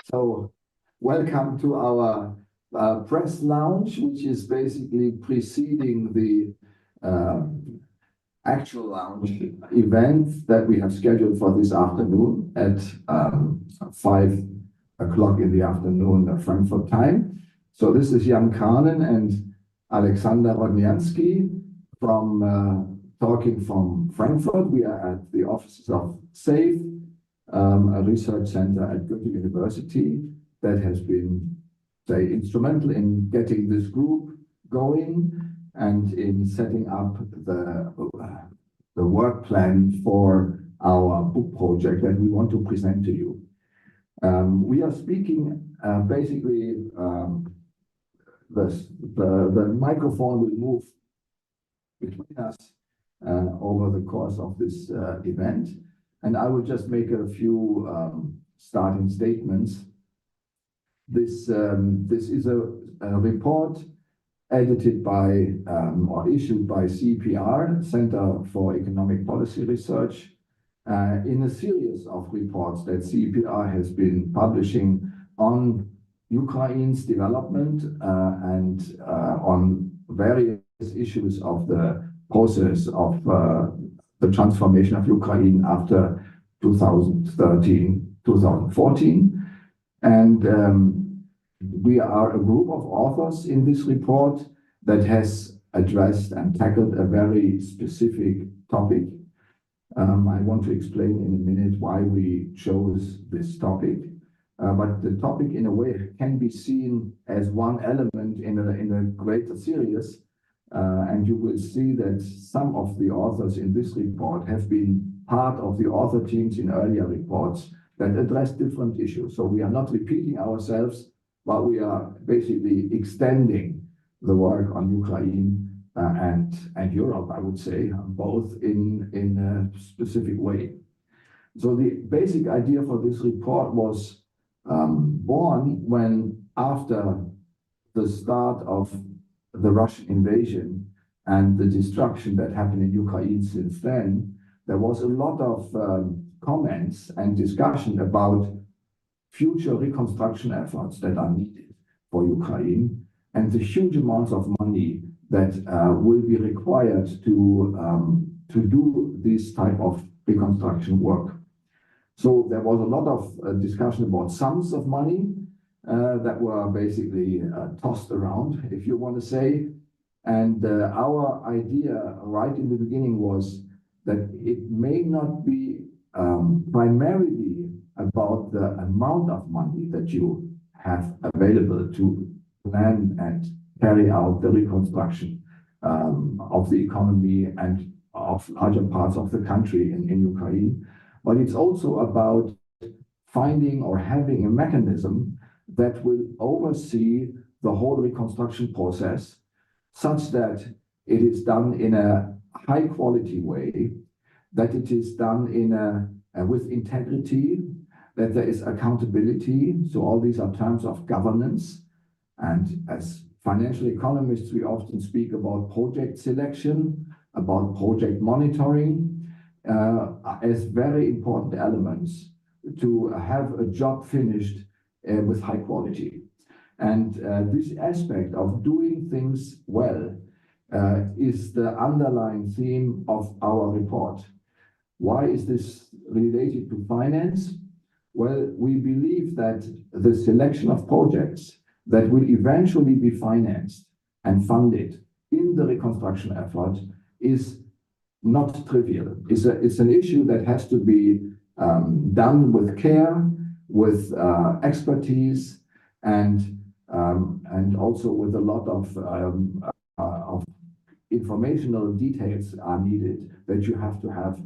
So, welcome to our press lounge, which is basically preceding the actual lounge event that we have scheduled for this afternoon at 5 o'clock in the afternoon, Frankfurt time. So this is Jan Karnen and Alexander Rodniansky from talking from Frankfurt. We are at the offices of SAFE, a research center at Goethe University that has been, say, instrumental in getting this group going and in setting up the work plan for our book project that we want to present to you. We are speaking basically, the microphone will move between us over the course of this event. And I will just make a few starting statements. This is a report edited by or issued by CEPR, Center for Economic Policy Research, in a series of reports that CEPR has been publishing on Ukraine's development and on various issues of the process of the transformation of Ukraine after 2013, 2014. And we are a group of authors in this report that has addressed and tackled a very specific topic. I want to explain in a minute why we chose this topic. But the topic, in a way, can be seen as one element in a greater series. And you will see that some of the authors in this report have been part of the author teams in earlier reports that address different issues. So we are not repeating ourselves, but we are basically extending the work on Ukraine and Europe, I would say, both in a specific way. So the basic idea for this report was born when, after the start of the Russian invasion and the destruction that happened in Ukraine since then, there was a lot of comments and discussion about future reconstruction efforts that are needed for Ukraine and the huge amounts of money that will be required to do this type of reconstruction work. So there was a lot of discussion about sums of money that were basically tossed around, if you want to say. And our idea right in the beginning was that it may not be primarily about the amount of money that you have available to plan and carry out the reconstruction of the economy and of larger parts of the country in Ukraine, but it's also about finding or having a mechanism that will oversee the whole reconstruction process such that it is done in a high quality way, that it is done with integrity, that there is accountability. So all these are terms of governance. And as financial economists, we often speak about project selection, about project monitoring, as very important elements to have a job finished with high quality. And this aspect of doing things well is the underlying theme of our report. Why is this related to finance? Well, we believe that the selection of projects that will eventually be financed and funded in the reconstruction effort is not trivial. It's an issue that has to be done with care, with expertise, and also with a lot of informational details are needed that you have to have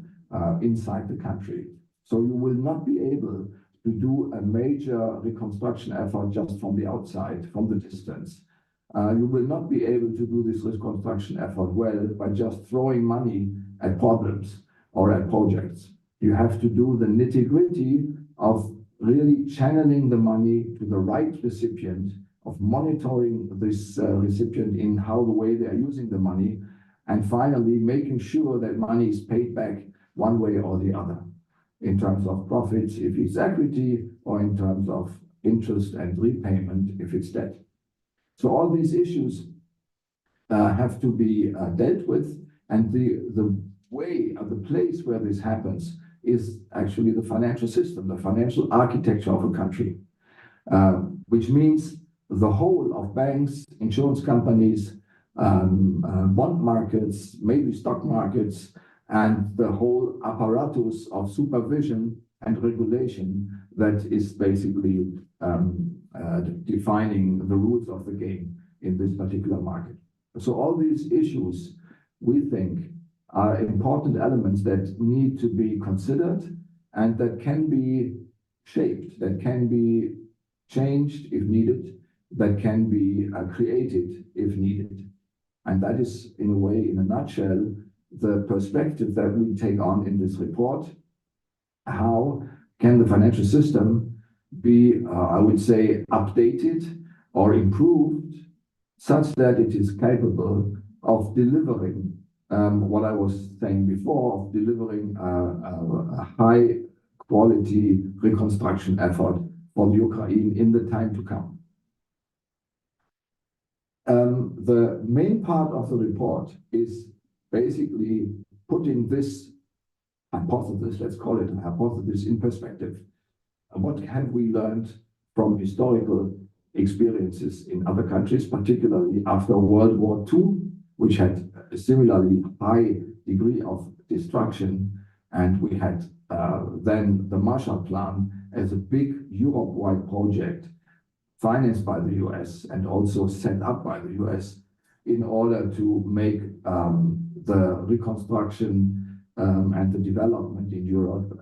inside the country. So you will not be able to do a major reconstruction effort just from the outside, from the distance. You will not be able to do this reconstruction effort well by just throwing money at problems or at projects. You have to do the nitty-gritty of really channeling the money to the right recipient, of monitoring this recipient in how the way they are using the money, and finally making sure that money is paid back one way or the other, in terms of profits, if it's equity, or in terms of interest and repayment if it's debt. So all these issues have to be dealt with, and the way or the place where this happens is actually the financial system, the financial architecture of a country, which means the whole of banks, insurance companies, bond markets, maybe stock markets, and the whole apparatus of supervision and regulation that is basically defining the rules of the game in this particular market. So all these issues, we think, are important elements that need to be considered and that can be shaped, that can be changed if needed, that can be created if needed. And that is, in a way, in a nutshell, the perspective that we take on in this report. How can the financial system be, I would say, updated or improved such that it is capable of delivering what I was saying before, of delivering a high quality reconstruction effort for the Ukraine in the time to come. The main part of the report is basically putting this hypothesis, let's call it a hypothesis, in perspective. What have we learned from historical experiences in other countries, particularly after World War II, which had a similarly high degree of destruction, and we had then the Marshall Plan as a big Europe-wide project financed by the US and also set up by the US in order to make the reconstruction and the development in Europe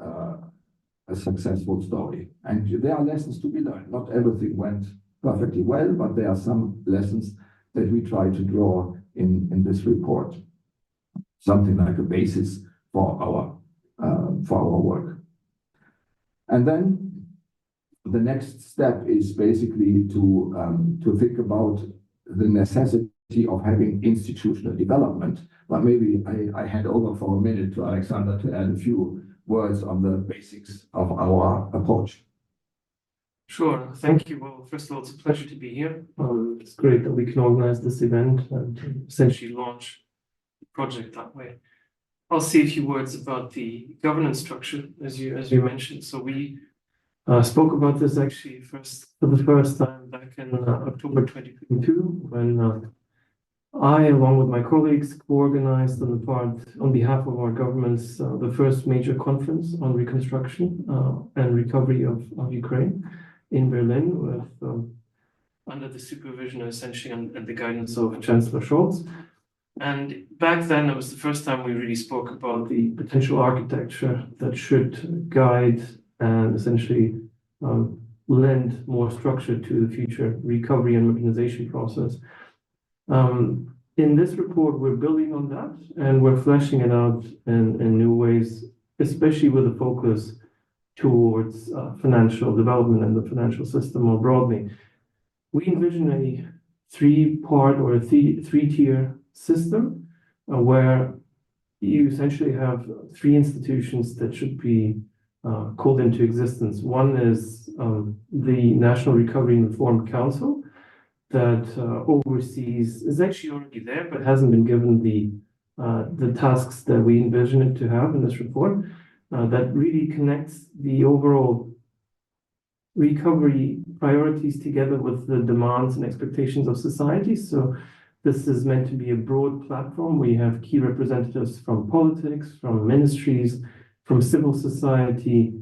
a successful story. And there are lessons to be learned. Not everything went perfectly well, but there are some lessons that we try to draw in this report. Something like a basis for our work. And then the next step is basically to think about the necessity of having institutional development. But maybe I hand over for a minute to Alexander to add a few words on the basics of our approach. Sure, thank you. Well, first of all, it's a pleasure to be here. It's great that we can organize this event and essentially launch the project that way. I'll say a few words about the governance structure, as you mentioned. So we spoke about this actually for the first time back in October 2022, when I, along with my colleagues, co-organized on behalf of our governments the first major conference on reconstruction and recovery of Ukraine in Berlin, with under the supervision essentially and the guidance of Chancellor Scholz. And back then, it was the first time we really spoke about the potential architecture that should guide and essentially lend more structure to the future recovery and modernization process. In this report, we're building on that, and we're fleshing it out in new ways, especially with a focus towards financial development and the financial system more broadly. We envision a three-part or a three-tier system where you essentially have three institutions that should be called into existence. One is the National Recovery and Reform Council that oversees, is actually already there, but hasn't been given the tasks that we envision it to have in this report, that really connects the overall recovery priorities together with the demands and expectations of society. So this is meant to be a broad platform. We have key representatives from politics, from ministries, from civil society,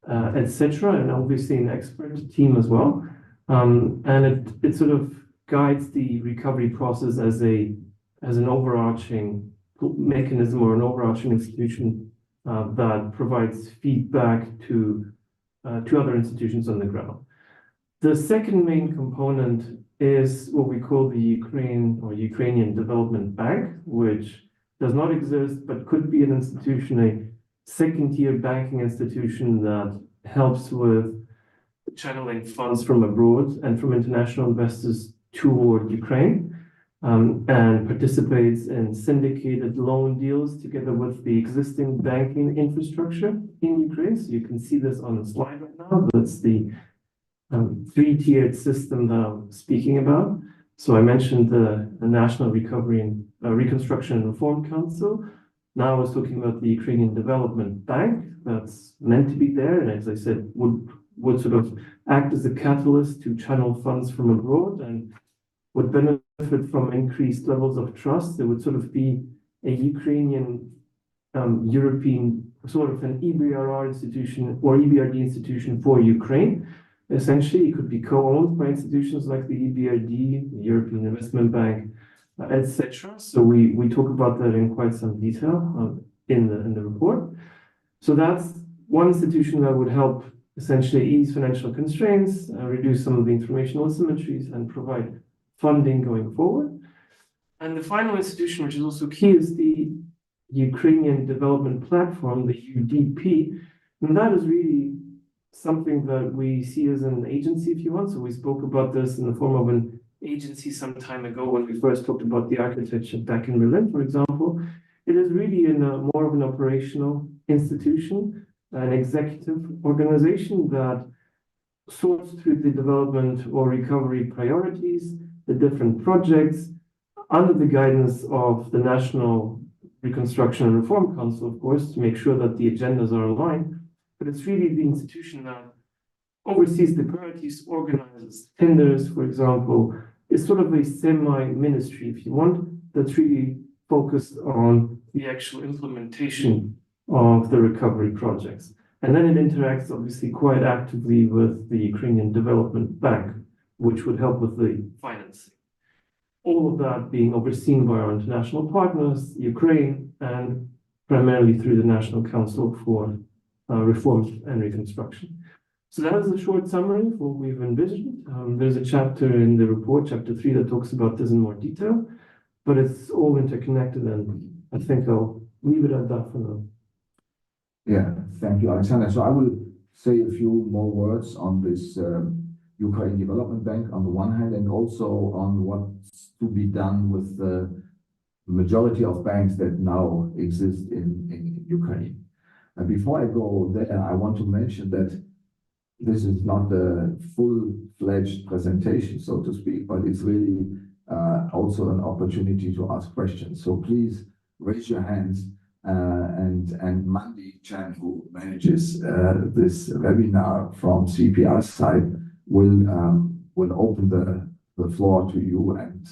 etc., and obviously an expert team as well. And it sort of guides the recovery process as an overarching mechanism or an overarching institution that provides feedback to other institutions on the ground. The second main component is what we call the Ukrainian Development Bank, which does not exist but could be an institution, a second-tier banking institution that helps with channeling funds from abroad and from international investors toward Ukraine, and participates in syndicated loan deals together with the existing banking infrastructure in Ukraine. So you can see this on the slide right now. That's the three-tiered system that I'm speaking about. So I mentioned the National Recovery and Reconstruction and Reform Council. Now I was talking about the Ukrainian Development Bank that's meant to be there, and as I said, would sort of act as a catalyst to channel funds from abroad and would benefit from increased levels of trust. There would sort of be a Ukrainian European sort of an EBRR institution or EBRD institution for Ukraine. Essentially, it could be co-owned by institutions like the EBRD, the European Investment Bank, etc. So we talk about that in quite some detail in the report. So that's one institution that would help essentially ease financial constraints, reduce some of the informational asymmetries, and provide funding going forward. And the final institution, which is also key, is the Ukrainian Development Platform, the UDP. And that is really something that we see as an agency, if you want. So we spoke about this in the form of an agency some time ago when we first talked about the architecture back in Berlin, for example. It is really more of an operational institution, an executive organization that sorts through the development or recovery priorities, the different projects, under the guidance of the National Reconstruction and Reform Council, of course, to make sure that the agendas are aligned. But it's really the institution that oversees the priorities, organizes tenders, for example. It's sort of a semi-ministry, if you want, that's really focused on the actual implementation of the recovery projects. And then it interacts, obviously, quite actively with the Ukrainian Development Bank, which would help with the financing. All of that being overseen by our international partners, Ukraine, and primarily through the National Council for Reform and Reconstruction. So that is a short summary of what we've envisioned. There's a chapter in the report, chapter 3, that talks about this in more detail, but it's all interconnected, and I think I'll leave it at that for now. Yeah, thank you, Alexander. So I will say a few more words on this Ukraine Development Bank on the one hand, and also on what's to be done with the majority of banks that now exist in Ukraine. And before I go there, I want to mention that this is not a full-fledged presentation, so to speak, but it's really also an opportunity to ask questions. So please raise your hands, and Mandy Chan, who manages this webinar from CEPR side, will open the floor to you and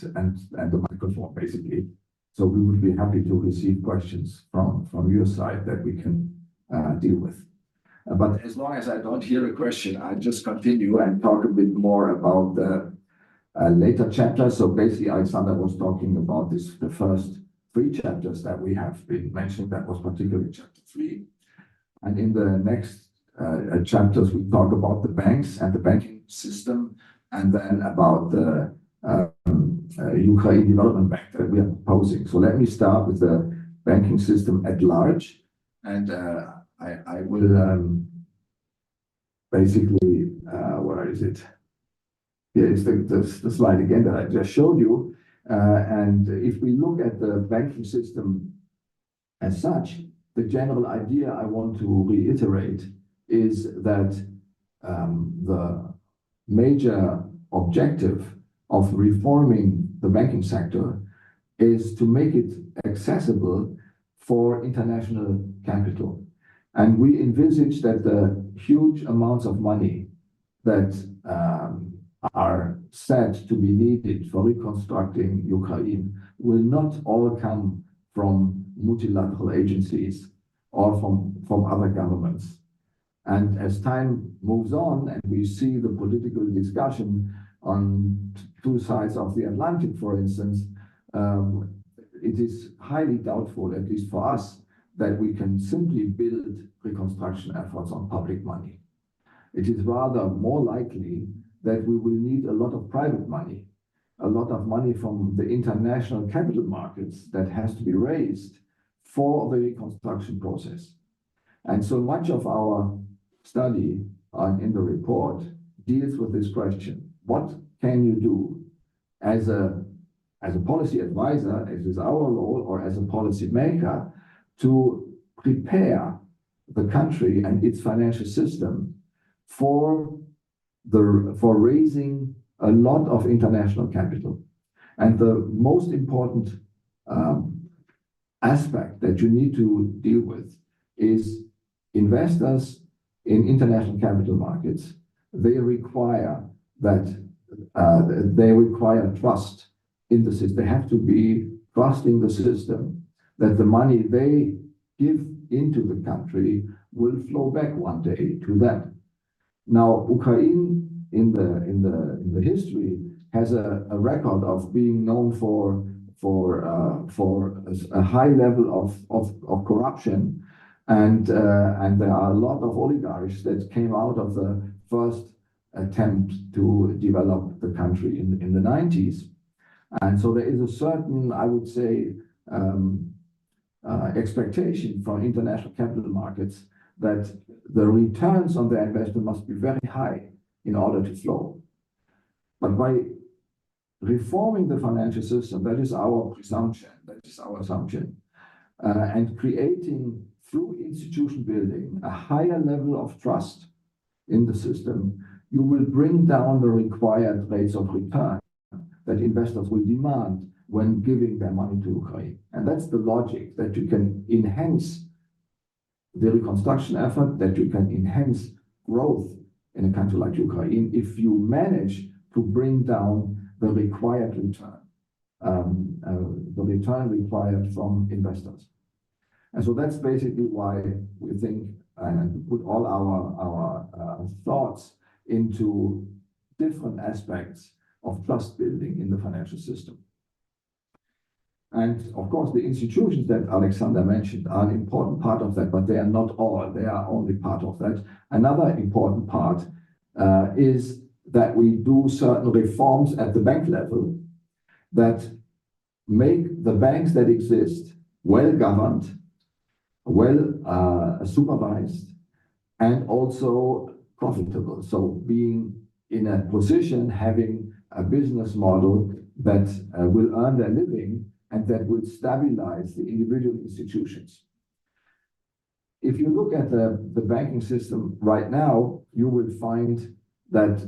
the microphone, basically. So we would be happy to receive questions from your side that we can deal with. But as long as I don't hear a question, I just continue and talk a bit more about the later chapters. So basically, Alexander was talking about the first 3 chapters that we have been mentioning. That was particularly chapter 3. And in the next chapters, we talk about the banks and the banking system, and then about the Ukraine Development Bank that we are proposing. So let me start with the banking system at large, and I will basically, where is it? Here is the slide again that I just showed you. And if we look at the banking system as such, the general idea I want to reiterate is that the major objective of reforming the banking sector is to make it accessible for international capital. And we envisage that the huge amounts of money that are said to be needed for reconstructing Ukraine will not all come from multilateral agencies or from other governments. And as time moves on and we see the political discussion on 2 sides of the Atlantic, for instance, it is highly doubtful, at least for us, that we can simply build reconstruction efforts on public money. It is rather more likely that we will need a lot of private money, a lot of money from the international capital markets that has to be raised for the reconstruction process. And so much of our study in the report deals with this question. What can you do as a policy advisor, as is our role, or as a policy maker, to prepare the country and its financial system for for raising a lot of international capital. And the most important aspect that you need to deal with is investors in international capital markets. They require trust in the system. They have to be trusting the system that the money they give into the country will flow back one day to them. Now, Ukraine in the history has a record of being known for a high level of corruption, and there are a lot of oligarchs that came out of the first attempt to develop the country in the 90s. And so there is a certain, I would say, expectation from international capital markets that the returns on their investment must be very high in order to flow. But by reforming the financial system, that is our presumption, and creating through institution building a higher level of trust in the system, you will bring down the required rates of return that investors will demand when giving their money to Ukraine. And that's the logic, that you can enhance the reconstruction effort, that you can enhance growth in a country like Ukraine if you manage to bring down the required return, the return required from investors. And so that's basically why we think and put all our thoughts into different aspects of trust building in the financial system. And of course, the institutions that Alexander mentioned are an important part of that, but they are not all, they are only part of that. Another important part is that we do certain reforms at the bank level that make the banks that exist well governed, well supervised, and also profitable. So being in a position, having a business model that will earn their living and that will stabilize the individual institutions. If you look at the banking system right now, you will find that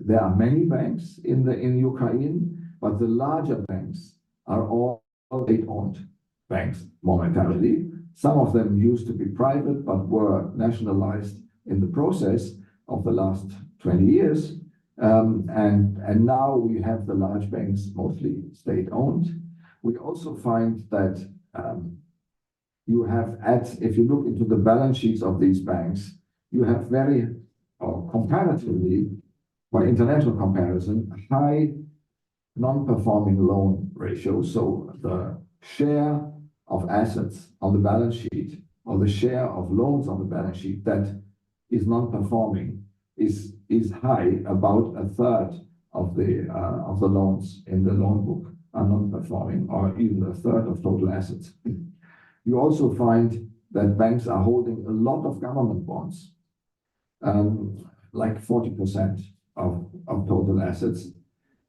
there are many banks in Ukraine, but the larger banks are all state-owned banks momentarily. Some of them used to be private, but were nationalized in the process of the last 20 years. And now we have the large banks mostly state-owned. We also find that if you look into the balance sheets of these banks, you have comparatively, by international comparison, high non-performing loan ratios. So the share of assets on the balance sheet or the share of loans on the balance sheet that is non-performing is high. About a third of the loans in the loan book are non-performing, or even a third of total assets. You also find that banks are holding a lot of government bonds, like 40% of total assets,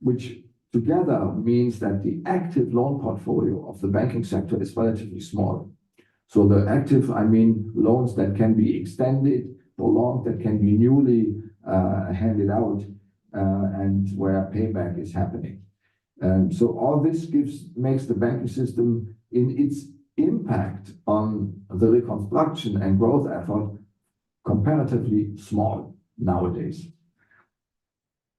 which together means that the active loan portfolio of the banking sector is relatively small. So the active, I mean loans that can be extended, prolonged, that can be newly handed out, and where payback is happening. So all this makes the banking system in its impact on the reconstruction and growth effort comparatively small nowadays.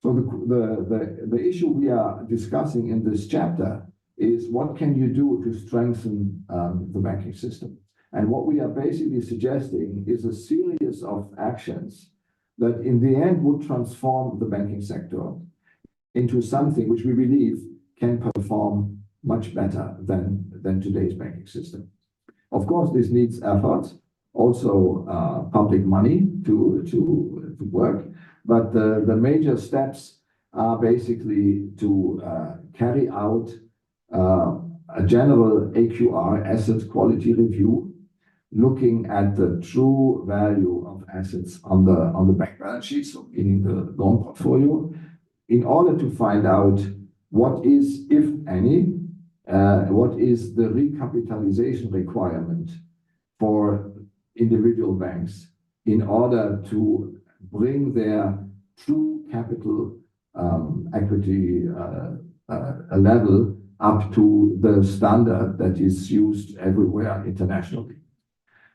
So the issue we are discussing in this chapter is what can you do to strengthen the banking system? And what we are basically suggesting is a series of actions that in the end would transform the banking sector into something which we believe can perform much better than today's banking system. Of course, this needs effort, also public money to work, but the major steps are basically to carry out a general AQR, asset quality review, looking at the true value of assets on the bank balance sheet, so meaning the loan portfolio, in order to find out what is, if any, what is the recapitalization requirement for individual banks in order to bring their true capital equity level up to the standard that is used everywhere internationally.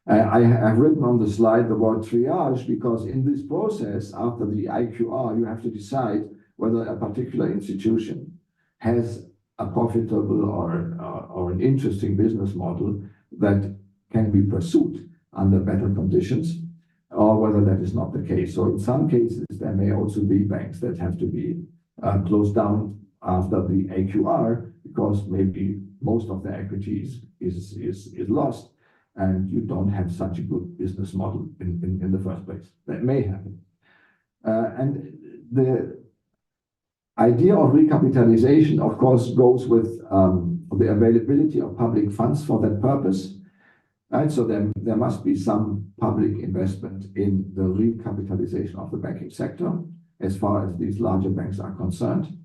I have written on the slide the word triage because in this process, after the IQR, you have to decide whether a particular institution has a profitable or an interesting business model that can be pursued under better conditions, or whether that is not the case. So in some cases, there may also be banks that have to be closed down after the AQR because maybe most of the equities is lost and you don't have such a good business model in the first place. That may happen. And the idea of recapitalization, of course, goes with the availability of public funds for that purpose. Right? So there must be some public investment in the recapitalization of the banking sector as far as these larger banks are concerned.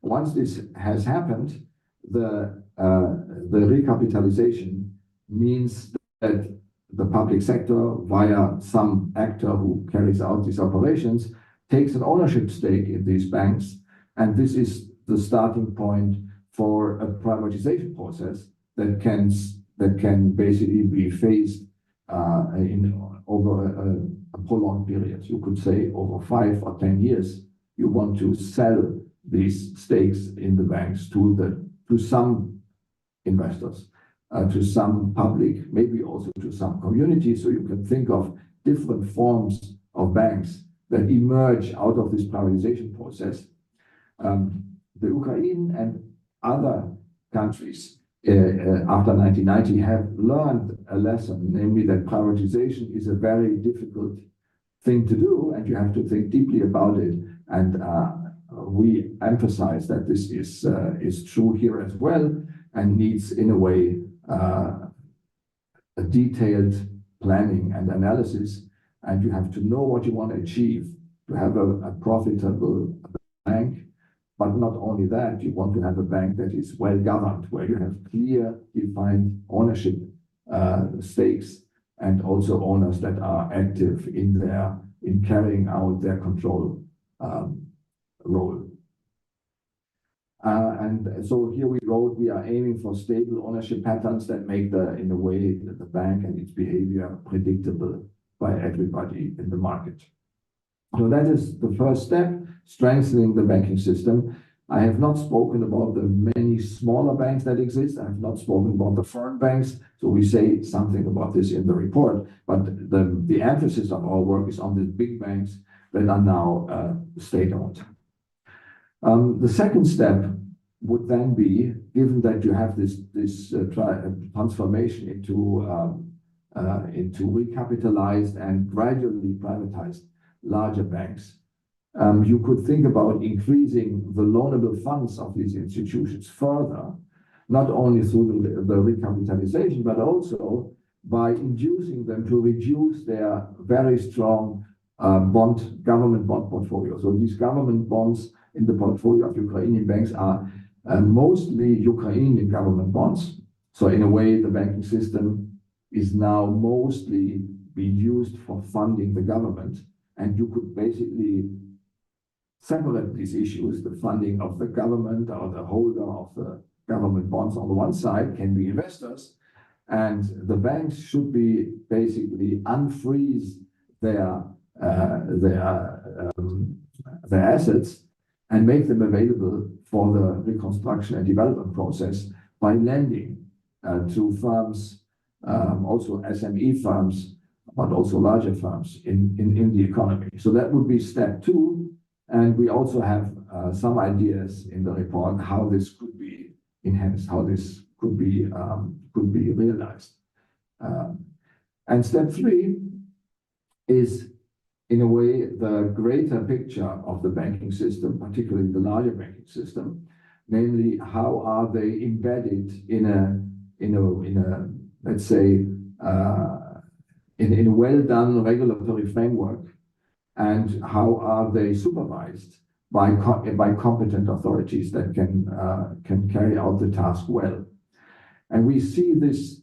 Once this has happened, the recapitalization means that the public sector, via some actor who carries out these operations, takes an ownership stake in these banks. And this is the starting point for a privatization process that can basically be phased over a prolonged period. You could say over 5 or 10 years, you want to sell these stakes in the banks to some investors, to some public, maybe also to some community. So you can think of different forms of banks that emerge out of this privatization process. The Ukraine and other countries after 1990 have learned a lesson, namely that privatization is a very difficult thing to do, and you have to think deeply about it. And we emphasize that this is true here as well, and needs, in a way, a detailed planning and analysis. And you have to know what you want to achieve to have a profitable bank. But not only that, you want to have a bank that is well governed, where you have clear, defined ownership stakes, and also owners that are active in carrying out their control role. And so here we wrote, we are aiming for stable ownership patterns that make in a way, the bank and its behavior predictable by everybody in the market. So that is the first step, strengthening the banking system. I have not spoken about the many smaller banks that exist. I have not spoken about the foreign banks. So we say something about this in the report, but the emphasis of our work is on the big banks that are now state-owned. The second step would then be, given that you have this transformation into recapitalized and gradually privatized larger banks, you could think about increasing the loanable funds of these institutions further, not only through the recapitalization, but also by inducing them to reduce their very strong government bond portfolio. So these government bonds in the portfolio of Ukrainian banks are mostly Ukrainian government bonds. So in a way, the banking system is now mostly being used for funding the government. And you could basically separate these issues. The funding of the government or the holder of the government bonds on the one side can be investors, and the banks should be basically unfreeze their assets and make them available for the reconstruction and development process by lending to firms, also SME firms, but also larger firms in the economy. So that would be step 2. And we also have some ideas in the report how this could be enhanced, how this could be realized. And step 3 is, in a way, the greater picture of the banking system, particularly the larger banking system, namely how are they embedded in a let's say in a well-done regulatory framework, and how are they supervised by competent authorities that can carry out the task well. And we see this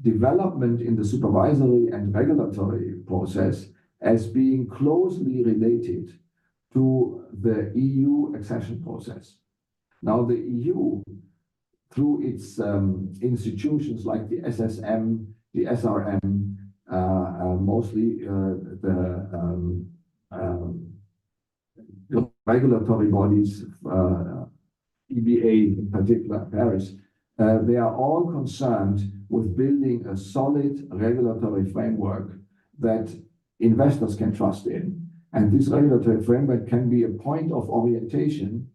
development in the supervisory and regulatory process as being closely related to the EU accession process. Now, the EU, through its institutions like the SSM, the SRM, mostly the regulatory bodies, EBA in particular, Paris, they are all concerned with building a solid regulatory framework that investors can trust in. And this regulatory framework can be a point of orientation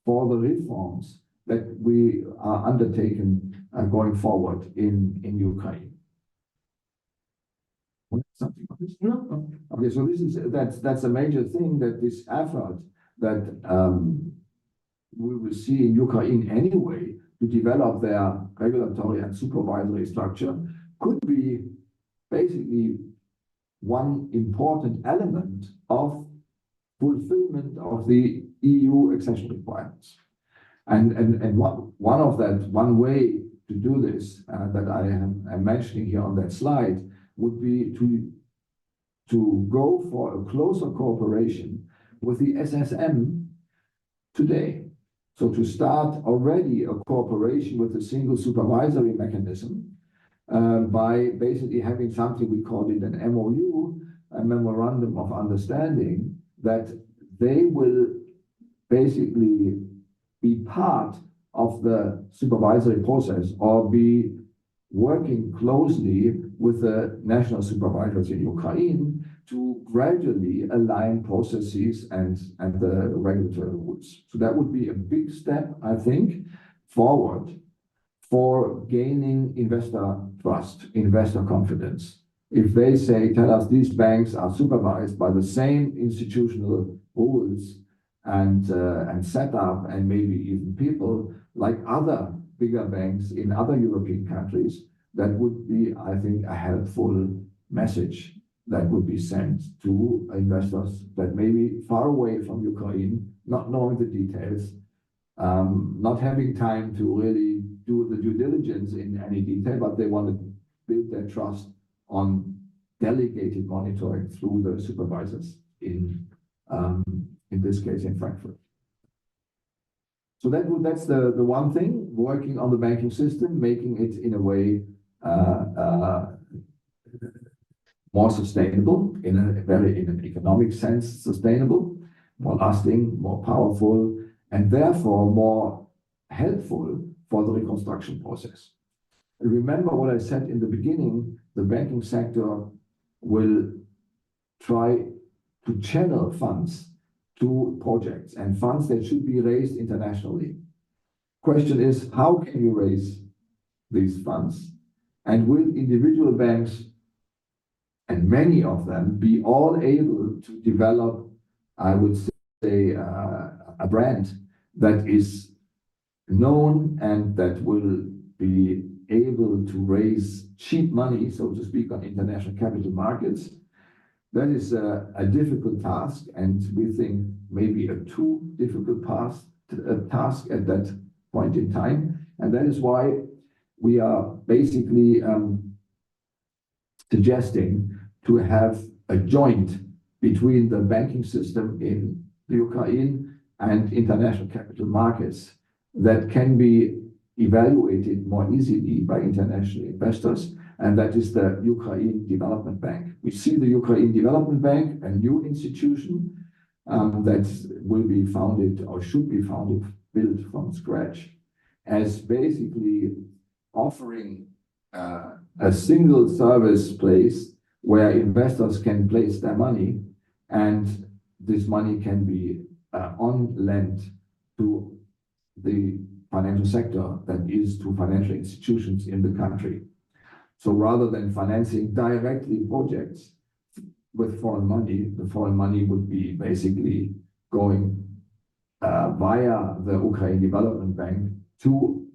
for the reforms that we are undertaking going forward in Ukraine. Something like this? No. Okay, so that's a major thing, that this effort that we will see in Ukraine anyway to develop their regulatory and supervisory structure could be basically one important element of fulfillment of the EU accession requirements. And one way to do this that I am mentioning here on that slide would be to go for a closer cooperation with the SSM today. So to start already a cooperation with a single supervisory mechanism by basically having something, we call it an MOU, a memorandum of understanding, that they will basically be part of the supervisory process or be working closely with the national supervisors in Ukraine to gradually align processes and the regulatory rules. So that would be a big step, I think, forward for gaining investor trust, investor confidence. If they say, tell us these banks are supervised by the same institutional rules and setup, and maybe even people like other bigger banks in other European countries, that would be, I think, a helpful message that would be sent to investors that may be far away from Ukraine, not knowing the details, not having time to really do the due diligence in any detail, but they want to build their trust on delegated monitoring through the supervisors in this case in Frankfurt. So that's the one thing, working on the banking system, making it in a way more sustainable, in an economic sense, sustainable, more lasting, more powerful, and therefore more helpful for the reconstruction process. Remember what I said in the beginning, the banking sector will try to channel funds to projects and funds that should be raised internationally. Question is, how can you raise these funds? And will individual banks, and many of them, be all able to develop, I would say, a brand that is known and that will be able to raise cheap money, so to speak, on international capital markets? That is a difficult task, and we think maybe a too difficult task at that point in time. And that is why we are basically suggesting to have a joint between the banking system in the Ukraine and international capital markets that can be evaluated more easily by international investors, and that is the Ukraine Development Bank. We see the Ukraine Development Bank, a new institution that will be founded or should be founded, built from scratch, as basically offering a single service place where investors can place their money, and this money can be on lent to the financial sector, that is to financial institutions in the country. So rather than financing directly projects with foreign money, the foreign money would be basically going via the Ukraine Development Bank to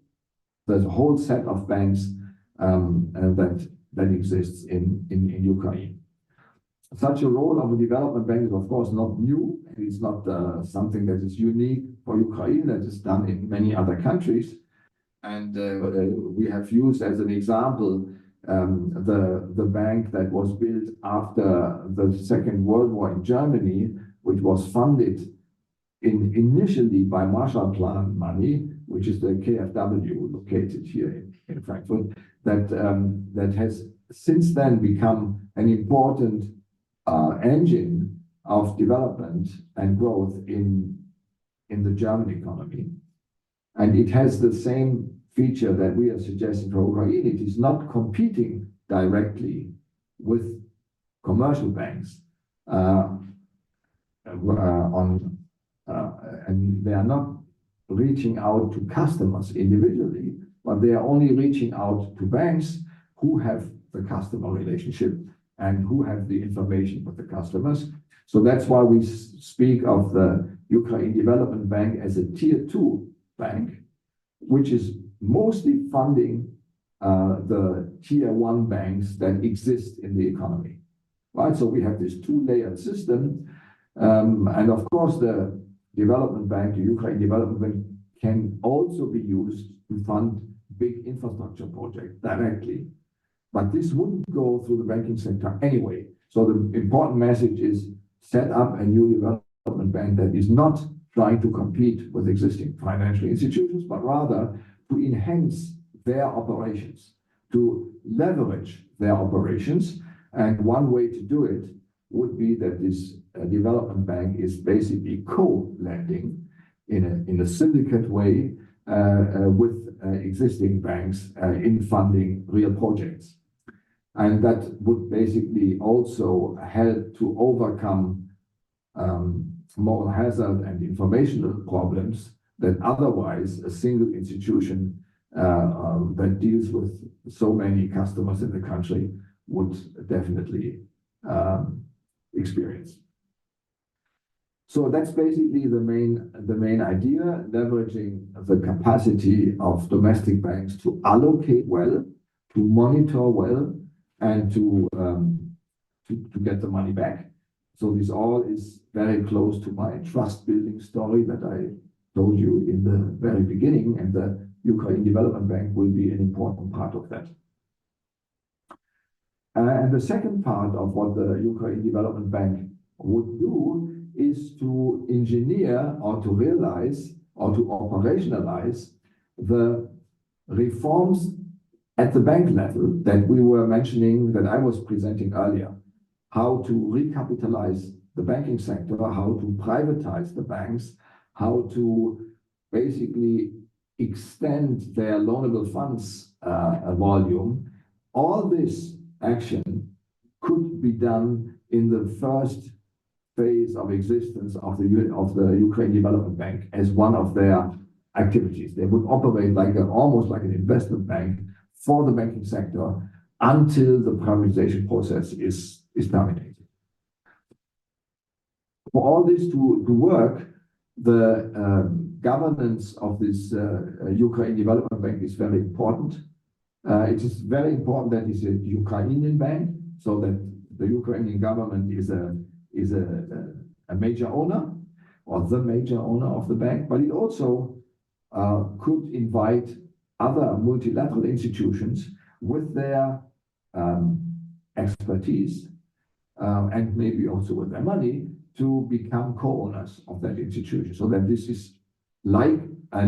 the whole set of banks that exists in Ukraine. Such a role of a development bank is, of course, not new. It's not something that is unique for Ukraine, that is done in many other countries. And we have used as an example the bank that was built after the Second World War in Germany, which was funded initially by Marshall Plan money, which is the KfW located here in Frankfurt, that has since then become an important engine of development and growth in the German economy. And it has the same feature that we are suggesting for Ukraine. It is not competing directly with commercial banks and they are not reaching out to customers individually, but they are only reaching out to banks who have the customer relationship and who have the information with the customers. So that's why we speak of the Ukraine Development Bank as a tier 2 bank, which is mostly funding the tier 1 banks that exist in the economy. Right, so we have this 2-layered system, and of course the development bank, the Ukraine Development Bank, can also be used to fund big infrastructure projects directly. But this wouldn't go through the banking sector anyway. So the important message is set up a new development bank that is not trying to compete with existing financial institutions, but rather to enhance their operations, to leverage their operations. And one way to do it would be that this development bank is basically co-lending in a syndicate way with existing banks in funding real projects. And that would basically also help to overcome moral hazard and informational problems that otherwise a single institution that deals with so many customers in the country would definitely experience. So that's basically the main idea, leveraging the capacity of domestic banks to allocate well, to monitor well, and to get the money back. So this all is very close to my trust building story that I told you in the very beginning, and the Ukraine Development Bank will be an important part of that. And the second part of what the Ukraine Development Bank would do is to engineer or to realize or to operationalize the reforms at the bank level that we were mentioning, that I was presenting earlier. How to recapitalize the banking sector, how to privatize the banks, how to basically extend their loanable funds volume. All this action could be done in the first phase of existence of the Ukraine Development Bank as one of their activities. They would operate like almost like an investment bank for the banking sector until the privatization process is terminated. For all this to work, the governance of this Ukraine Development Bank is very important. It is very important that it's a Ukrainian bank, so that the Ukrainian government is a major owner, or the major owner of the bank, but it also could invite other multilateral institutions with their expertise and maybe also with their money to become co-owners of that institution, so that this is like a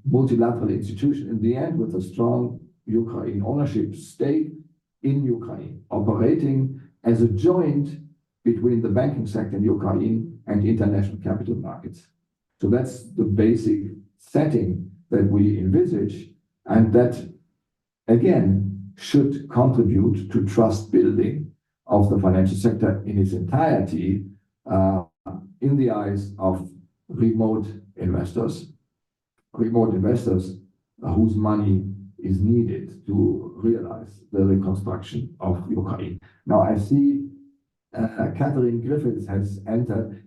multilateral institution in the end with a strong Ukraine ownership stake in Ukraine, operating as a joint between the banking sector in Ukraine and international capital markets. So that's the basic setting that we envisage, and that again should contribute to trust building of the financial sector in its entirety in the eyes of remote investors whose money is needed to realize the reconstruction of Ukraine. Now I see Catherine Griffiths has entered.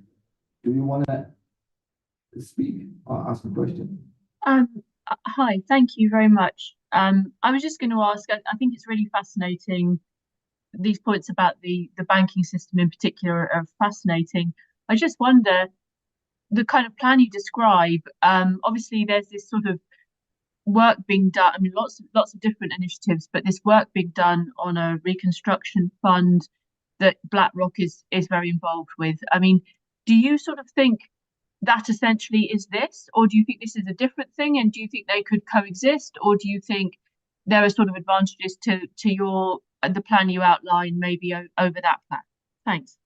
Do you want to speak or ask a question? Hi, thank you very much. I was just going to ask, I think it's really fascinating. These points about the banking system in particular are fascinating. I just wonder, the kind of plan you describe, obviously there's this sort of work being done. I mean, lots of different initiatives, but this work being done on a reconstruction fund that BlackRock is very involved with. I mean, do you sort of think that essentially is this, or do you think this is a different thing, and do you think they could coexist, or do you think there are sort of advantages to your the plan you outline maybe over that plan? Thanks.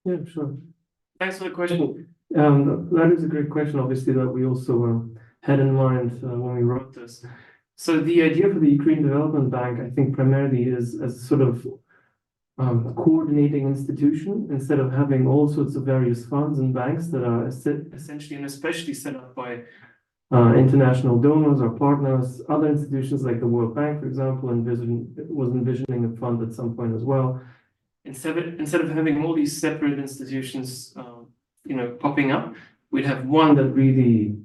Yeah, sure. Thanks for the question. That is a great question, obviously, that we also had in mind when we wrote this. So the idea for the Ukraine Development Bank, I think, primarily is as sort of a coordinating institution, instead of having all sorts of various funds and banks that are essentially and especially set up by international donors or partners. Other institutions like the World Bank, for example, was envisioning a fund at some point as well. Instead of having all these separate institutions, popping up, we'd have one that really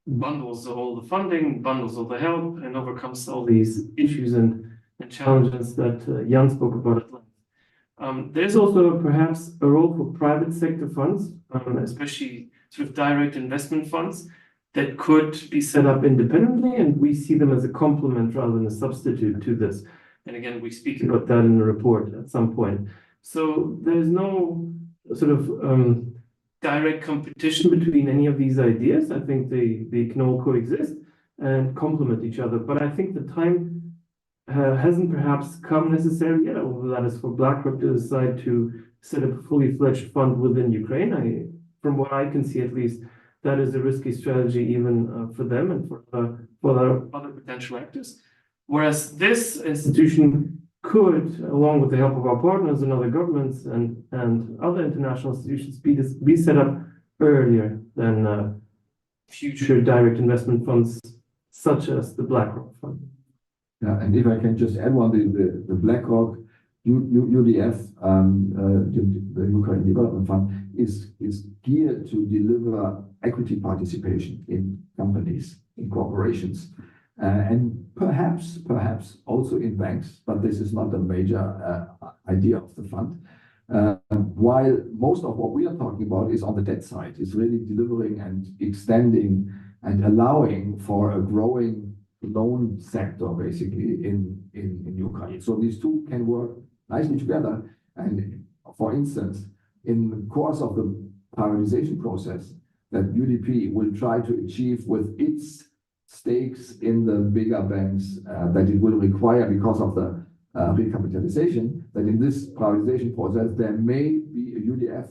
bundles all the funding, bundles all the help, and overcomes all these issues and challenges that Jan spoke about at length. There's also perhaps a role for private sector funds, especially sort of direct investment funds, that could be set up independently, and we see them as a complement rather than a substitute to this. And again, we speak about that in the report at some point. So there's no sort of direct competition between any of these ideas. I think they can all coexist and complement each other. But I think the time hasn't perhaps come necessarily yet, although that is for BlackRock to decide to set up a fully fledged fund within Ukraine. From what I can see, at least, that is a risky strategy even for them and for other potential actors. Whereas this institution could, along with the help of our partners and other governments and other international institutions, be set up earlier than future direct investment funds such as the BlackRock fund. Yeah, and if I can just add one, the BlackRock UDF, the Ukraine Development Fund, is geared to deliver equity participation in companies, in corporations, and perhaps also in banks, but this is not a major idea of the fund. While most of what we are talking about is on the debt side, is really delivering and extending and allowing for a growing loan sector, basically, in Ukraine. So these two can work nicely together. And for instance, in the course of the privatization process that UDP will try to achieve with its stakes in the bigger banks that it will require because of the recapitalization, that in this privatization process, there may be a UDF,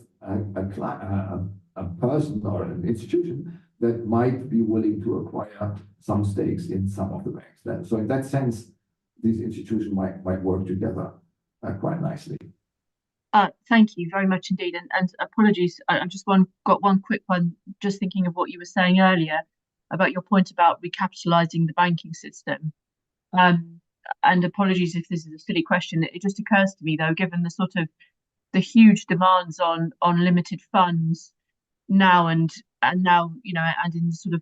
a person or an institution that might be willing to acquire some stakes in some of the banks. So in that sense, these institutions might work together quite nicely. Thank you very much indeed. And apologies, I just got one quick one, just thinking of what you were saying earlier about your point about recapitalizing the banking system. And apologies if this is a silly question. It just occurs to me, though, given the sort of the huge demands on limited funds now and now, and in sort of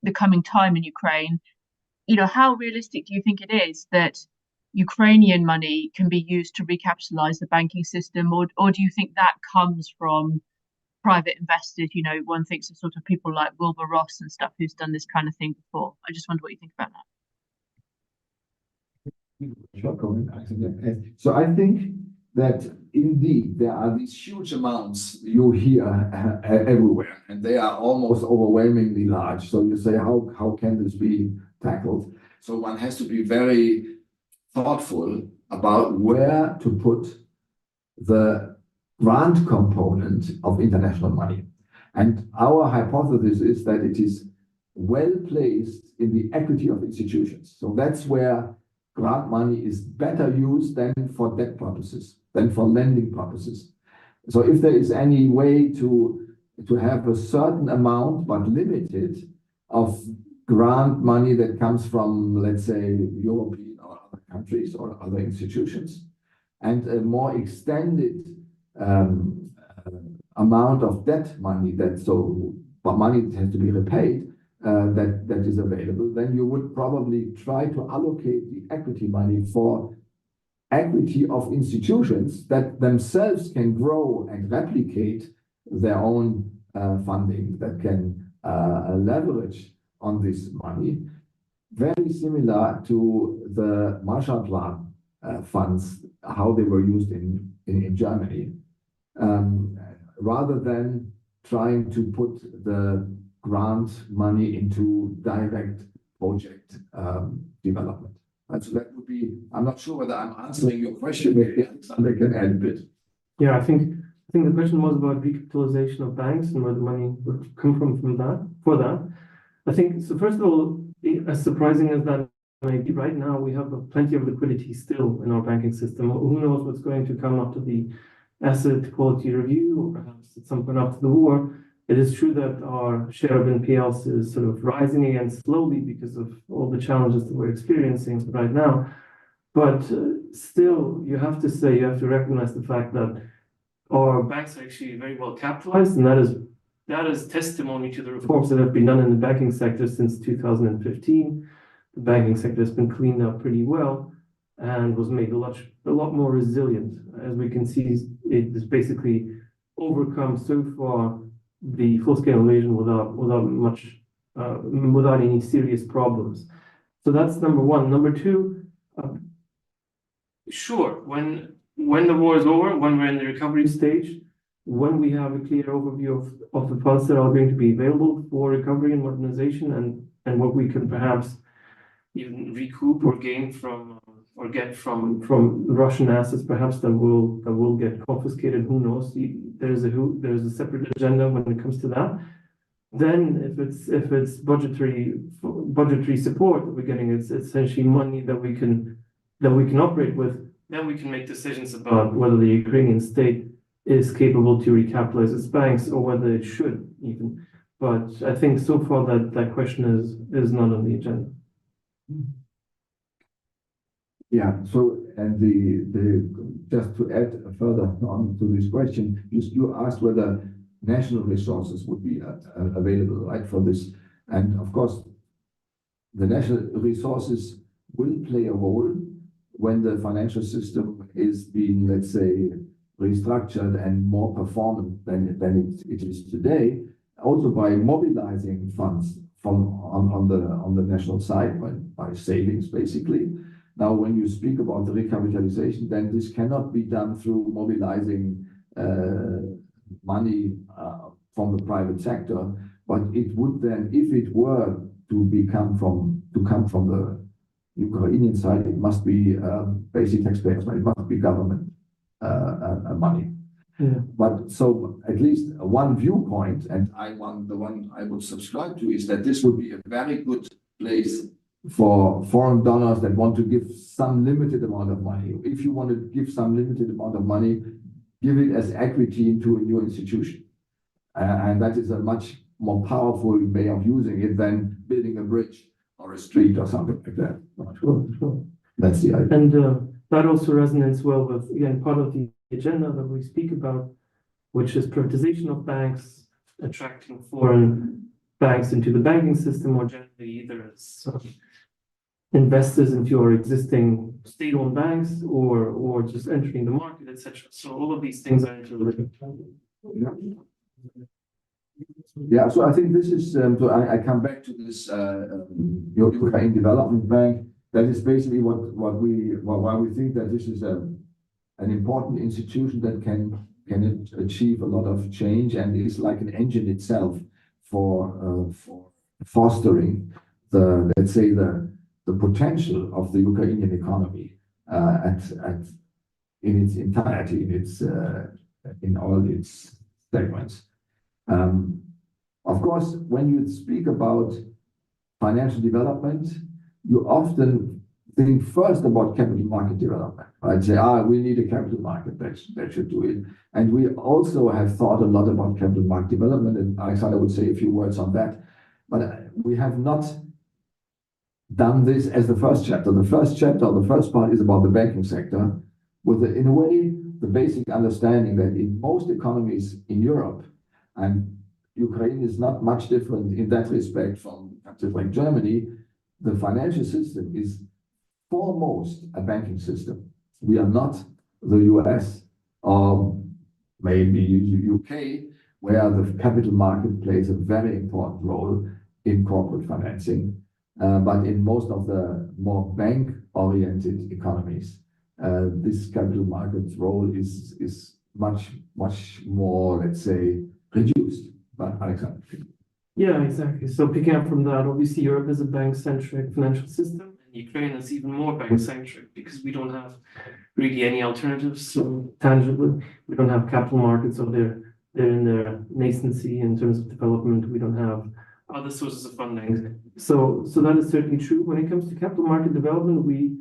the coming time in Ukraine, how realistic do you think it is that Ukrainian money can be used to recapitalize the banking system, or do you think that comes from private investors? One thinks of sort of people like Wilbur Ross and stuff who's done this kind of thing before. I just wonder what you think about that. So I think that indeed there are these huge amounts you hear everywhere, and they are almost overwhelmingly large. So you say, how can this be tackled? So one has to be very thoughtful about where to put the grant component of international money. And our hypothesis is that it is well placed in the equity of institutions. So that's where grant money is better used than for debt purposes, than for lending purposes. So if there is any way to have a certain amount, but limited, of grant money that comes from, let's say, European or other countries or other institutions, and a more extended amount of debt money but money that has to be repaid, that is available, then you would probably try to allocate the equity money for equity of institutions that themselves can grow and replicate their own funding, that can leverage on this money. Very similar to the Marshall Plan funds, how they were used in Germany. Rather than trying to put the grant money into direct project development. So that would be, I'm not sure whether I'm answering your question, maybe Alexander can add a bit. Yeah, I think the question was about recapitalization of banks and where the money would come from that, for that. I think, so first of all, as surprising as that may be, right now we have plenty of liquidity still in our banking system. Who knows what's going to come after the asset quality review, or perhaps at some point after the war. It is true that our share of NPLs is sort of rising again slowly because of all the challenges that we're experiencing right now. But still, you have to recognize the fact that our banks are actually very well capitalized, and that is testimony to the reforms that have been done in the banking sector since 2015. The banking sector has been cleaned up pretty well and was made a lot more resilient. As we can see, it has basically overcome so far the full-scale invasion without any serious problems. So that's number one. Number two, sure, when the war is over, when we're in the recovery stage, when we have a clear overview of the funds that are going to be available for recovery and modernization, and what we can perhaps even recoup or gain from or get from Russian assets, perhaps that will get confiscated. Who knows? There's a separate agenda when it comes to that. Then, if it's budgetary support that we're getting, it's essentially money that we can operate with. Then we can make decisions about whether the Ukrainian state is capable to recapitalize its banks or whether it should even. But I think so far that question is not on the agenda. Yeah. So, and just to add further on to this question, you asked whether national resources would be available, right, for this. And of course, the national resources will play a role when the financial system is being, let's say, restructured and more performant than it is today, also by mobilizing funds on the national side by savings, basically. Now, when you speak about the recapitalization, then this cannot be done through mobilizing money from the private sector, but it would then, if it were to come from the Ukrainian side, it must be basic taxpayers, it must be government money. Yeah. But so at least one viewpoint, and the one I would subscribe to, is that this would be a very good place for foreign donors that want to give some limited amount of money. If you want to give some limited amount of money, give it as equity into a new institution. And that is a much more powerful way of using it than building a bridge or a street or something like that. Sure. That's the idea. And that also resonates well with, again, part of the agenda that we speak about, which is privatization of banks, attracting foreign banks into the banking system, or generally either as investors into our existing state-owned banks or just entering the market, etc. So all of these things are interrelated. Yeah, so I think this is, so I come back to this Ukraine Development Bank. That is basically why we think that this is an important institution that can achieve a lot of change and is like an engine itself for fostering let's say the potential of the Ukrainian economy in its entirety, in all its segments. Of course, when you speak about financial development, you often think first about capital market development. Right? Say, we need a capital market that should do it. And we also have thought a lot about capital market development, and Alexander would say a few words on that. But we have not done this as the first chapter. The first chapter, the first part, is about the banking sector, with, in a way, the basic understanding that in most economies in Europe, and Ukraine is not much different in that respect from countries like Germany, the financial system is foremost a banking system. We are not the US or maybe UK, where the capital market plays a very important role in corporate financing. But in most of the more bank-oriented economies, this capital markets role is much more, let's say, reduced. But Alexander. Yeah, exactly. So picking up from that, obviously Europe is a bank-centric financial system, and Ukraine is even more bank-centric because we don't have really any alternatives. So tangibly, we don't have capital markets, or they're in their nascency in terms of development. We don't have other sources of funding. So that is certainly true. When it comes to capital market development, we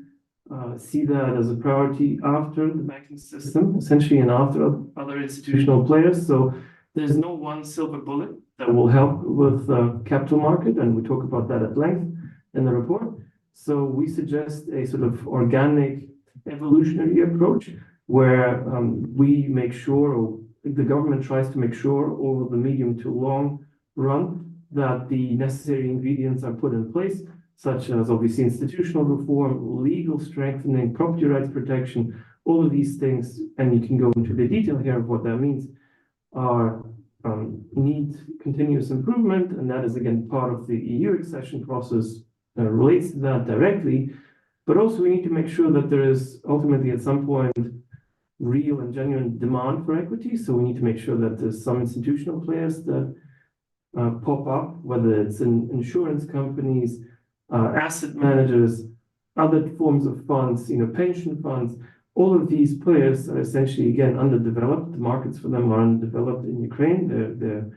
see that as a priority after the banking system, essentially, and after other institutional players. So there's no one silver bullet that will help with capital market, and we talk about that at length in the report. So we suggest a sort of organic evolutionary approach where we make sure, or the government tries to make sure over the medium to long run, that the necessary ingredients are put in place, such as obviously institutional reform, legal strengthening, property rights protection, all of these things, and you can go into the detail here of what that means, are need continuous improvement, and that is again part of the EU accession process, relates to that directly. But also we need to make sure that there is ultimately at some point real and genuine demand for equity. So we need to make sure that there's some institutional players that pop up, whether it's in insurance companies, asset managers, other forms of funds, pension funds. All of these players are essentially, again, underdeveloped. The markets for them are underdeveloped in Ukraine. They're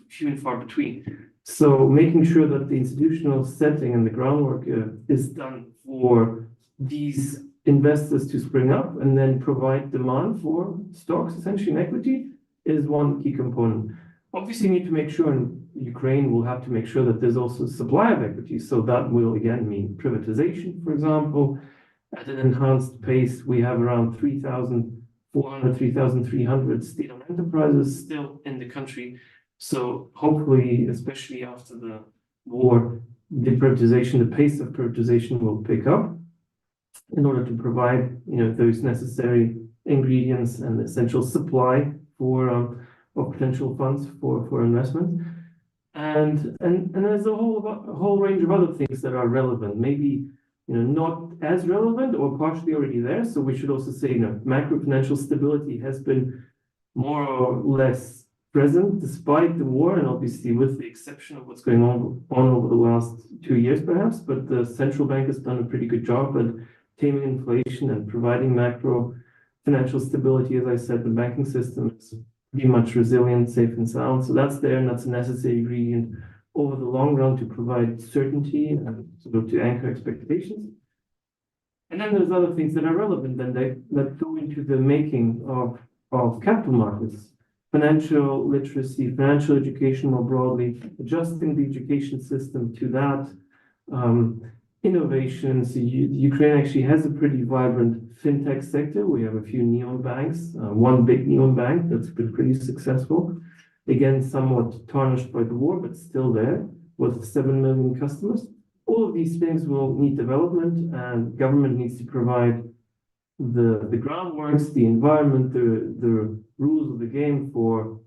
few and far between. So making sure that the institutional setting and the groundwork is done for these investors to spring up and then provide demand for stocks, essentially in equity, is one key component. Obviously, you need to make sure, and Ukraine will have to make sure that there's also supply of equity. So that will again mean privatization, for example. At an enhanced pace, we have around 3,400, 3,300 state-owned enterprises still in the country. So hopefully, especially after the war, the pace of privatization will pick up in order to provide, those necessary ingredients and essential supply for of potential funds for investment. And there's a whole range of other things that are relevant, maybe not as relevant or partially already there. So we should also say, macro financial stability has been more or less present despite the war, and obviously with the exception of what's going on over the last 2 years, perhaps. But the central bank has done a pretty good job at taming inflation and providing macro financial stability. As I said, the banking system is pretty much resilient, safe and sound. So that's there, and that's a necessary ingredient over the long run to provide certainty and sort of to anchor expectations. And then there's other things that are relevant and that go into the making of capital markets, financial literacy, financial education more broadly, adjusting the education system to that, innovations. Ukraine actually has a pretty vibrant fintech sector. We have a few neon banks, one big neon bank that's been pretty successful. Again, somewhat tarnished by the war, but still there with 7 million customers. All of these things will need development, and government needs to provide the groundworks, the environment, the rules of the game for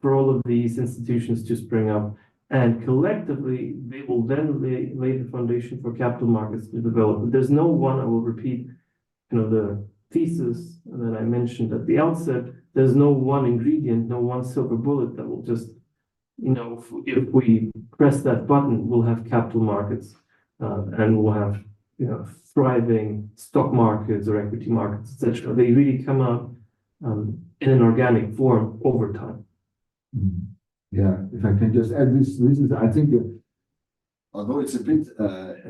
all of these institutions to spring up. And collectively, they will then lay the foundation for capital markets to develop. But there's no one, I will repeat, the thesis that I mentioned at the outset. There's no one ingredient, no one silver bullet that will just, if we press that button, we'll have capital markets and we'll have, thriving stock markets or equity markets, etc. They really come out in an organic form over time. Yeah, if I can just add this is, I think, although it's a bit,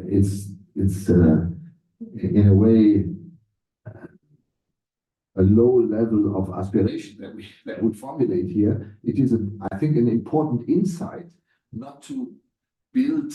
it's in a way a low level of aspiration that would formulate here. It is, I think, an important insight not to build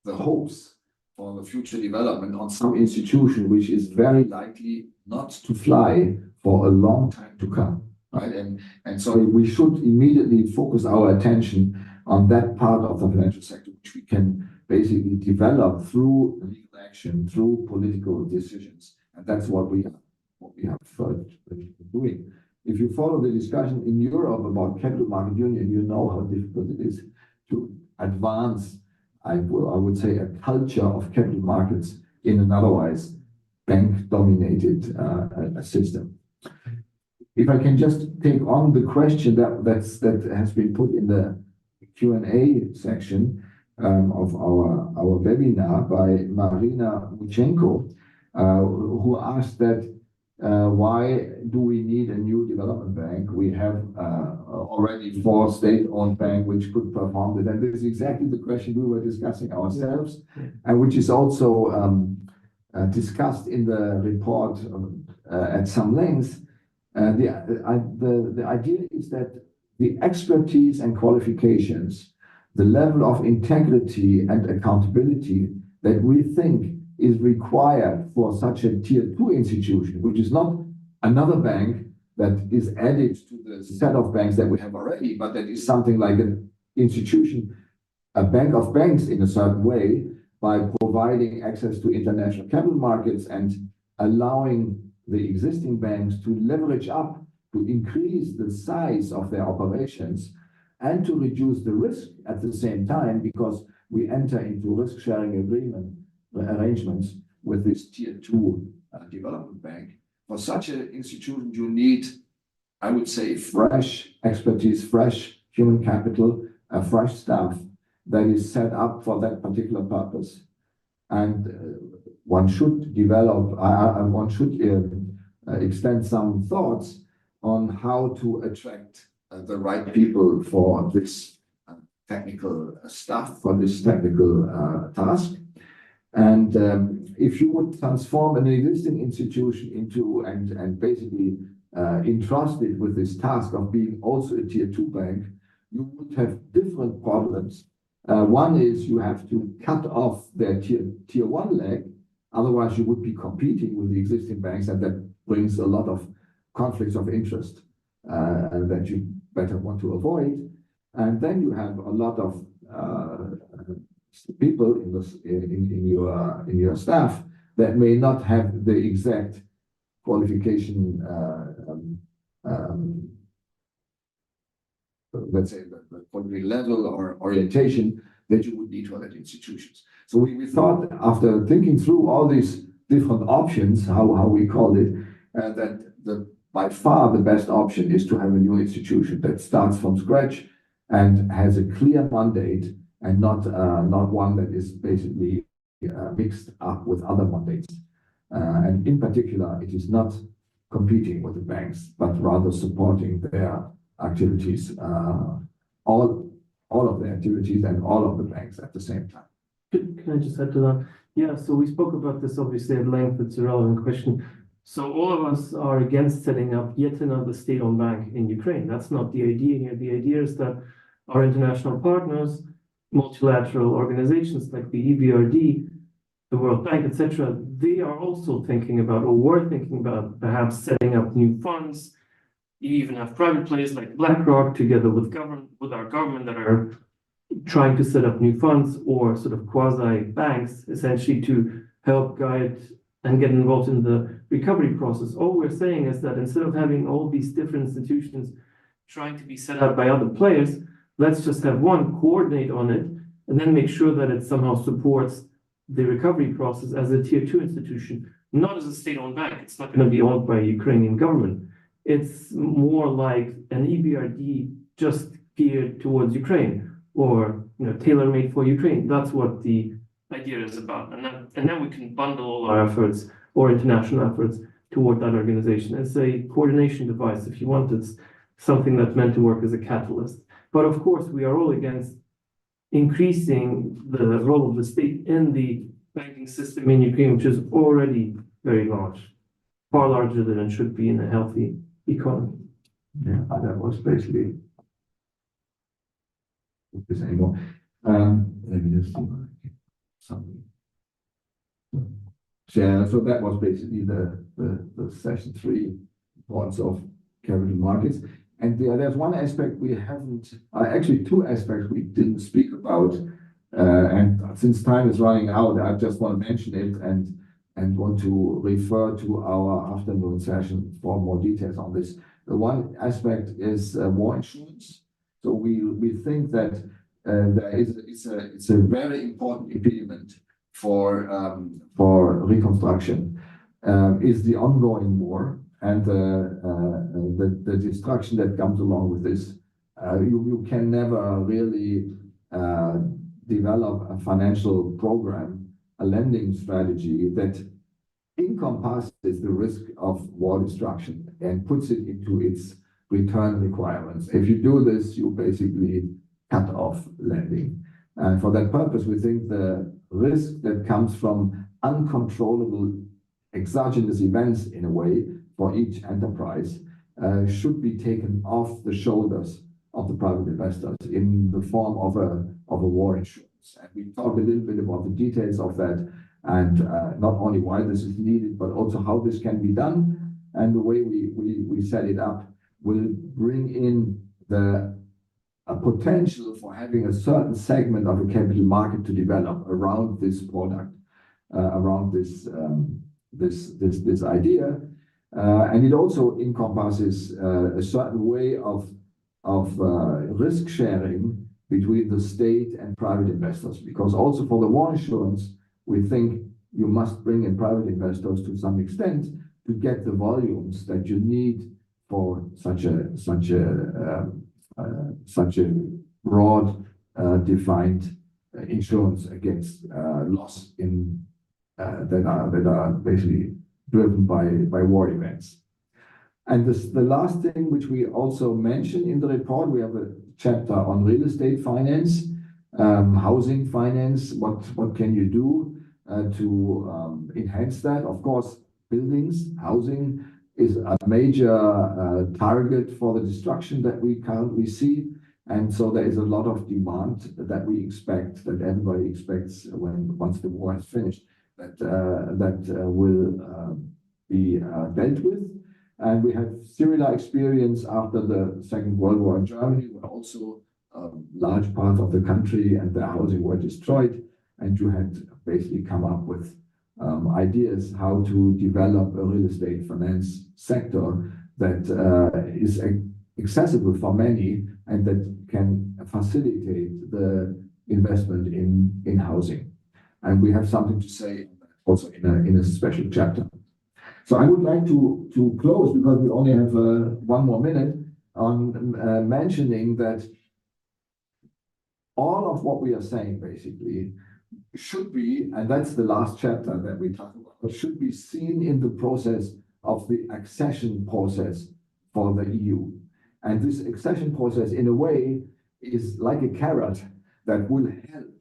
the hopes for the future development on some institution which is very likely not to fly for a long time to come, right? And so we should immediately focus our attention on that part of the financial sector which we can basically develop through legal action, through political decisions, and that's what we have been doing. If you follow the discussion in Europe about capital market union, you know how difficult it is to advance, I would say, a culture of capital markets in an otherwise bank-dominated system. if I can just take on the question that has been put in the Q&A section of our webinar by Marina Muchenko, who asked that why do we need a new development bank? We have already 4 state-owned banks which could perform it. And this is exactly the question we were discussing ourselves, and which is also discussed in the report at some length. The idea is that the expertise and qualifications, the level of integrity and accountability that we think is required for such a tier 2 institution, which is not another bank that is added to the set of banks that we have already, but that is something like an institution, a bank of banks in a certain way, by providing access to international capital markets and allowing the existing banks to leverage up, to increase the size of their operations and to reduce the risk at the same time, because we enter into risk-sharing arrangements with this tier 2 development bank. For such an institution, you need, I would say, fresh expertise, fresh human capital, fresh staff that is set up for that particular purpose. And one should develop, one should extend some thoughts on how to attract the right people for this technical staff, for this technical task. And if you would transform an existing institution into and basically entrust it with this task of being also a tier 2 bank, you would have different problems. One is you have to cut off their tier 1 leg, otherwise you would be competing with the existing banks, and that brings a lot of conflicts of interest that you better want to avoid. And then you have a lot of people in your staff that may not have the exact qualification, let's say the quality level or orientation that you would need for that institutions. So we thought, after thinking through all these different options, how we call it, that by far the best option is to have a new institution that starts from scratch and has a clear mandate, and not one that is basically mixed up with other mandates. And in particular, it is not competing with the banks, but rather supporting their activities, all of their activities and all of the banks at the same time. Can I just add to that? Yeah, so we spoke about this obviously at length. It's a relevant question. So all of us are against setting up yet another state-owned bank in Ukraine. That's not the idea here. The idea is that our international partners, multilateral organizations like the EBRD, the World Bank, etc., they are also thinking about, or were thinking about, perhaps setting up new funds. You even have private players like BlackRock together with our government that are trying to set up new funds or sort of quasi-banks, essentially to help guide and get involved in the recovery process. All we're saying is that instead of having all these different institutions trying to be set up by other players, let's just have one coordinate on it and then make sure that it somehow supports the recovery process as a tier 2 institution, not as a state-owned bank. It's not going to be owned by a Ukrainian government. It's more like an EBRD just geared towards Ukraine, or tailor-made for Ukraine. That's what the idea is about. And then we can bundle all our efforts or international efforts toward that organization. It's a coordination device, if you want. It's something that's meant to work as a catalyst. But of course, we are all against increasing the role of the state in the banking system in Ukraine, which is already very large, far larger than it should be in a healthy economy. Yeah, that was basically this anymore. Let me just see something. Yeah, so that was basically the session 3 parts of capital markets. And there's one aspect we haven't, actually 2 aspects we didn't speak about. And since time is running out, I just want to mention it and want to refer to our afternoon session for more details on this. The one aspect is war insurance. So we think that it's a very important impediment for reconstruction, is the ongoing war. and the destruction that comes along with this, you can never really develop a financial program, a lending strategy that encompasses the risk of war destruction and puts it into its return requirements. If you do this, you basically cut off lending. And for that purpose, we think the risk that comes from uncontrollable exogenous events, in a way, for each enterprise should be taken off the shoulders of the private investors in the form of a war insurance. And we talked a little bit about the details of that, and not only why this is needed, but also how this can be done. And the way we set it up will bring in a potential for having a certain segment of a capital market to develop around this product, around this idea. And it also encompasses a certain way of risk sharing between the state and private investors, because also for the war insurance, we think you must bring in private investors to some extent to get the volumes that you need for such a broad defined insurance against loss in that are basically driven by war events. And the last thing which we also mention in the report, we have a chapter on real estate finance, housing finance. What can you do to enhance that? Of course, buildings, housing is a major target for the destruction that we currently see. And so there is a lot of demand that we expect, that everybody expects once the war is finished, that will be dealt with. And we have similar experience after the Second World War in Germany, where also a large part of the country and the housing were destroyed. And you had basically come up with ideas how to develop a real estate finance sector that is accessible for many and that can facilitate the investment in housing. And we have something to say also in a special chapter. So I would like to close, because we only have 1 more minute, on mentioning that all of what we are saying basically should be, and that's the last chapter that we talk about, should be seen in the process of the accession process for the EU. And this accession process, in a way, is like a carrot that will help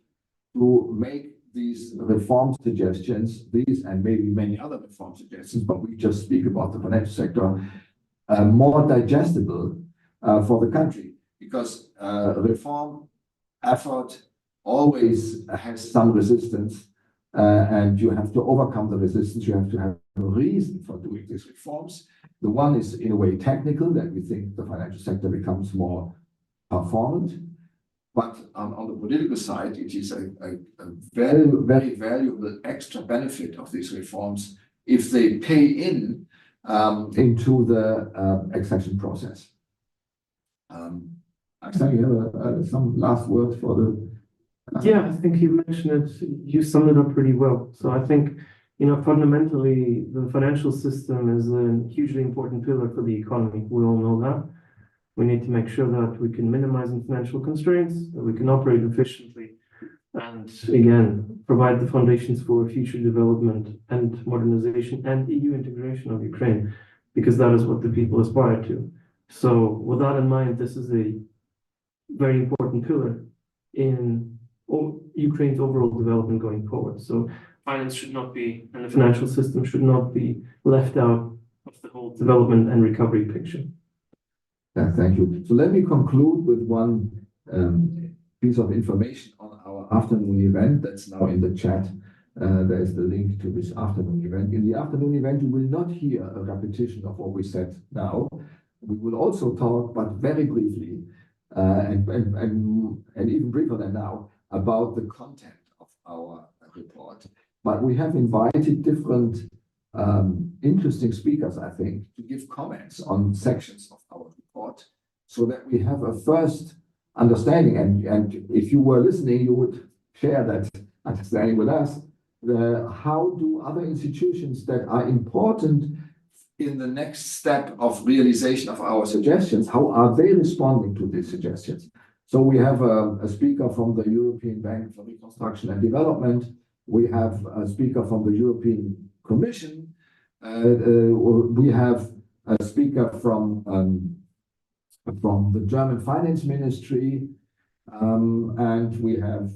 to make these reform suggestions, these and maybe many other reform suggestions, but we just speak about the financial sector, more digestible for the country, because reform effort always has some resistance, and you have to overcome the resistance. You have to have a reason for doing these reforms. The one is, in a way, technical, that we think the financial sector becomes more performant. But on the political side, it is a very, very valuable extra benefit of these reforms if they pay into the accession process. Axel, you have some last words for the... Yeah, I think you mentioned it. You summed it up pretty well. So I think, fundamentally, the financial system is a hugely important pillar for the economy. We all know that. We need to make sure that we can minimize financial constraints, that we can operate efficiently, and again, provide the foundations for future development and modernization and EU integration of Ukraine, because that is what the people aspire to. So with that in mind, this is a very important pillar in Ukraine's overall development going forward. So finance should not be, and the financial system should not be left out of the whole development and recovery picture. Yeah, thank you. So let me conclude with one piece of information on our afternoon event that's now in the chat. There is the link to this afternoon event. In the afternoon event, you will not hear a repetition of what we said now. We will also talk, but very briefly, and even briefer than now, about the content of our report. But we have invited different interesting speakers, I think, to give comments on sections of our report, so that we have a first understanding. And if you were listening, you would share that understanding with us. How do other institutions that are important in the next step of realization of our suggestions, how are they responding to these suggestions? So we have a speaker from the European Bank for Reconstruction and Development. We have a speaker from the European Commission. We have a speaker from the German Finance Ministry, and we have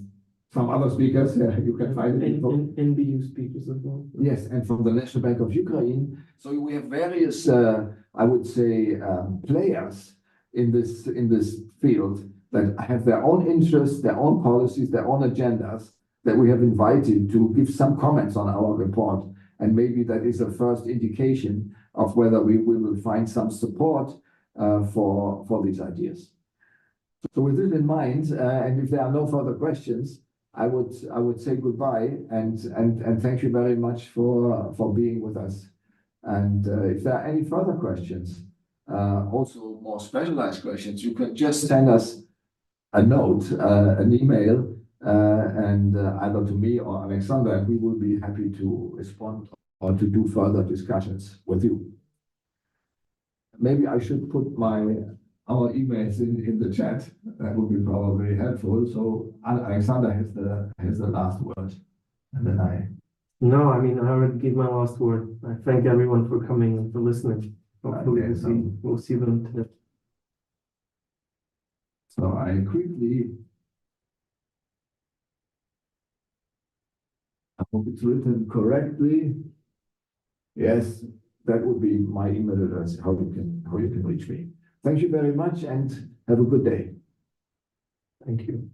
some other speakers. You can find it. NBU speakers as well. Yes, and from the National Bank of Ukraine. So we have various, I would say, players in this field that have their own interests, their own policies, their own agendas that we have invited to give some comments on our report. And maybe that is a first indication of whether we will find some support for these ideas. So with this in mind, and if there are no further questions, I would say goodbye and thank you very much for being with us. And if there are any further questions, also more specialized questions, you can just send us a note, an email, and either to me or Alexander, and we will be happy to respond or to do further discussions with you. Maybe I should put our emails in the chat. That would be probably helpful. So Alexander has the last word, and then I. No, I mean I already gave my last word. I thank everyone for coming and for listening. Hopefully we'll see them today. So I quickly. I hope it's written correctly. Yes, that would be my email address. How you can reach me. Thank you very much and have a good day. Thank you.